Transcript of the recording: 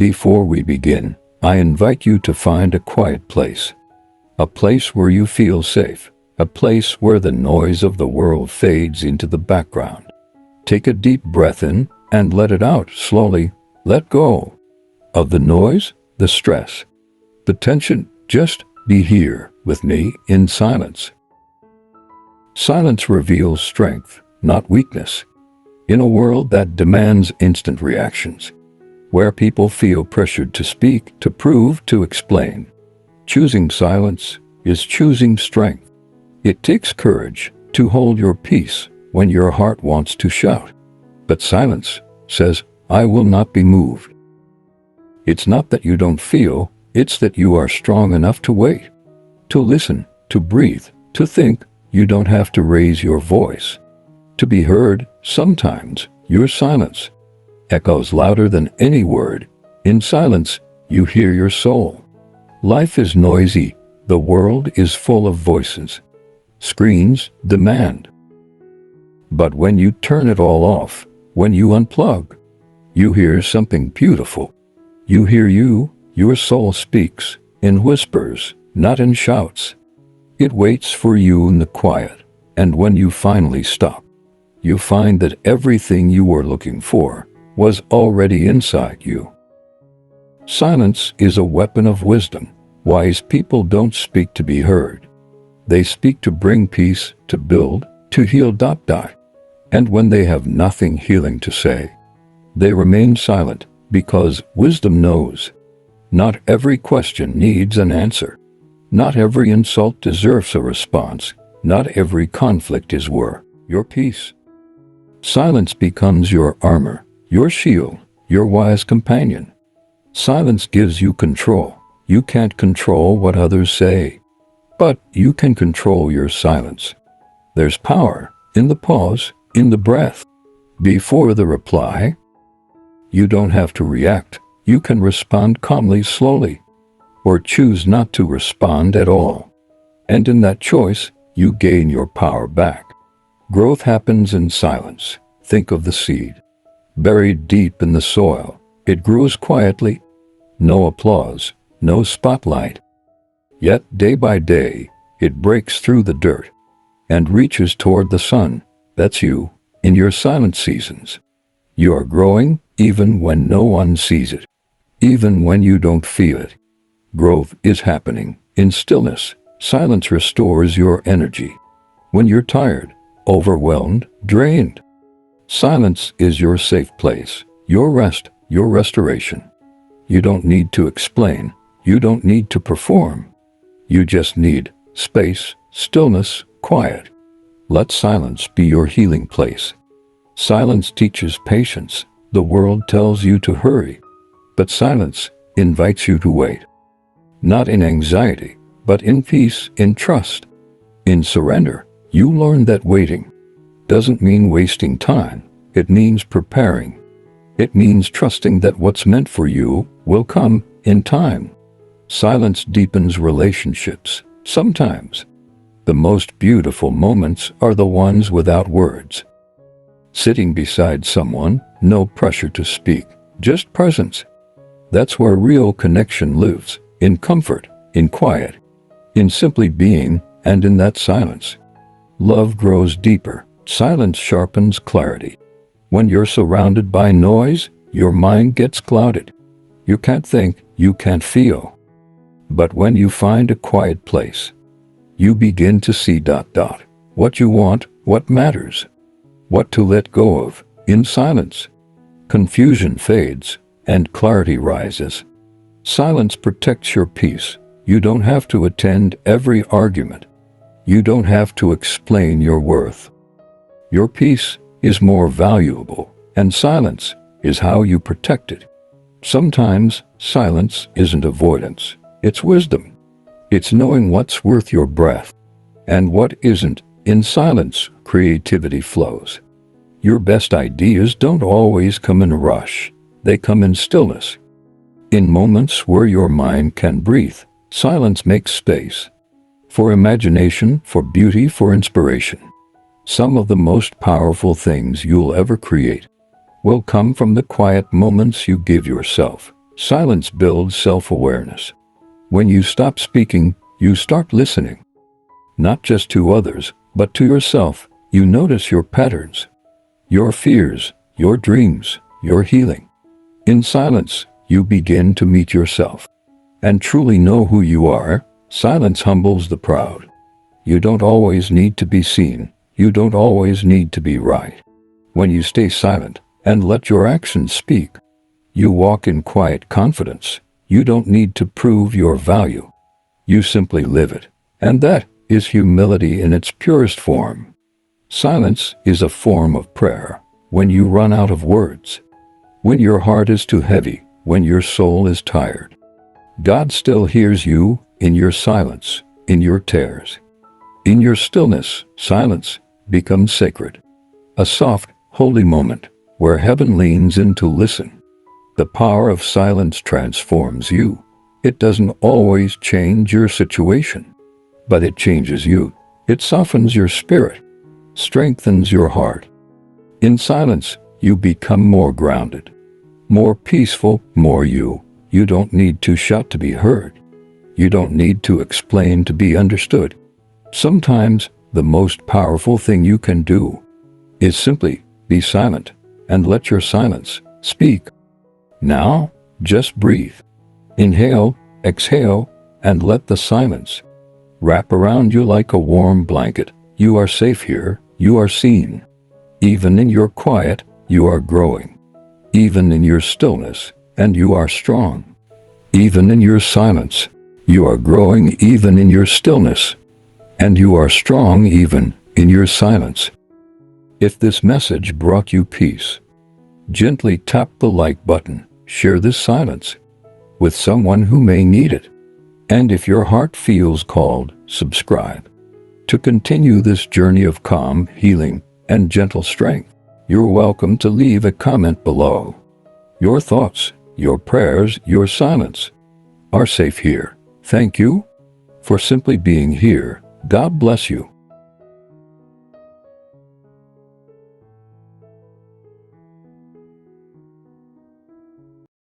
Before we begin, I invite you to find a quiet place. A place where you feel safe. A place where the noise of the world fades into the background. Take a deep breath in and let it out slowly. Let go of the noise, the stress, the tension. Just be here with me in silence. Silence reveals strength, not weakness. In a world that demands instant reactions, where people feel pressured to speak, to prove, to explain, choosing silence is choosing strength. It takes courage to hold your peace when your heart wants to shout. But silence says, I will not be moved. It's not that you don't feel, it's that you are strong enough to wait, to listen, to breathe, to think. You don't have to raise your voice to be heard. Sometimes your silence echoes louder than any word. In silence, you hear your soul. Life is noisy. The world is full of voices. Screens demand. But when you turn it all off, when you unplug, you hear something beautiful. You hear you. Your soul speaks in whispers, not in shouts. It waits for you in the quiet, and when you finally stop, you find that everything you were looking for was already inside you. Silence is a weapon of wisdom. Wise people don't speak to be heard. They speak to bring peace, to build, to heal. And when they have nothing healing to say, they remain silent, because wisdom knows not every question needs an answer. Not every insult deserves a response. Not every conflict is worth your peace. Silence becomes your armor, your shield, your wise companion. Silence gives you control. You can't control what others say, but you can control your silence. There's power in the pause, in the breath, before the reply. You don't have to react. You can respond calmly, slowly, or choose not to respond at all. And in that choice, you gain your power back. Growth happens in silence. Think of the seed. Buried deep in the soil, it grows quietly. No applause, no spotlight. Yet day by day, it breaks through the dirt and reaches toward the sun. That's you, in your silent seasons. You are growing even when no one sees it, even when you don't feel it. Growth is happening in stillness. Silence restores your energy. When you're tired, overwhelmed, drained, silence is your safe place, your rest, your restoration. You don't need to explain. You don't need to perform. You just need space, stillness, quiet. Let silence be your healing place. Silence teaches patience. The world tells you to hurry, but silence invites you to wait. Not in anxiety, but in peace, in trust, in surrender. You learn that waiting doesn't mean wasting time. It means preparing. It means trusting that what's meant for you will come in time. Silence deepens relationships. Sometimes the most beautiful moments are the ones without words. Sitting beside someone, no pressure to speak, just presence. That's where real connection lives, in comfort, in quiet, in simply being, and in that silence. Love grows deeper. Silence sharpens clarity. When you're surrounded by noise, your mind gets clouded. You can't think, you can't feel. But when you find a quiet place, you begin to see what you want, what matters, what to let go of. In silence, confusion fades and clarity rises. Silence protects your peace. You don't have to attend every argument. You don't have to explain your worth. Your peace is more valuable, and silence is how you protect it. Sometimes silence isn't avoidance. It's wisdom. It's knowing what's worth your breath and what isn't. In silence, creativity flows. Your best ideas don't always come in a rush. They come in stillness. In moments where your mind can breathe, silence makes space for imagination, for beauty, for inspiration. Some of the most powerful things you'll ever create will come from the quiet moments you give yourself. Silence builds self-awareness. When you stop speaking, you start listening. Not just to others, but to yourself. You notice your patterns, your fears, your dreams, your healing. In silence, you begin to meet yourself and truly know who you are. Silence humbles the proud. You don't always need to be seen. You don't always need to be right. When you stay silent and let your actions speak, you walk in quiet confidence. You don't need to prove your value. You simply live it. And that is humility in its purest form. Silence is a form of prayer. When you run out of words, when your heart is too heavy, when your soul is tired, God still hears you in your silence, in your tears. In your stillness, silence becomes sacred. A soft, holy moment where heaven leans in to listen. The power of silence transforms you. It doesn't always change your situation, but it changes you. It softens your spirit, strengthens your heart. In silence, you become more grounded, more peaceful, more you. You don't need to shout to be heard. You don't need to explain to be understood. Sometimes, the most powerful thing you can do is simply be silent and let your silence speak. Now, just breathe. Inhale, exhale, and let the silence wrap around you like a warm blanket. You are safe here. You are seen. Even in your quiet, you are growing. Even in your stillness, and you are strong. Even in your silence, you are growing. Even in your stillness, and you are strong. Even in your silence. If this message brought you peace, gently tap the like button. Share this silence with someone who may need it. And if your heart feels called, subscribe. To continue this journey of calm, healing, and gentle strength, you're welcome to leave a comment below. Your thoughts, your prayers, your silence are safe here. Thank you for simply being here. God bless you.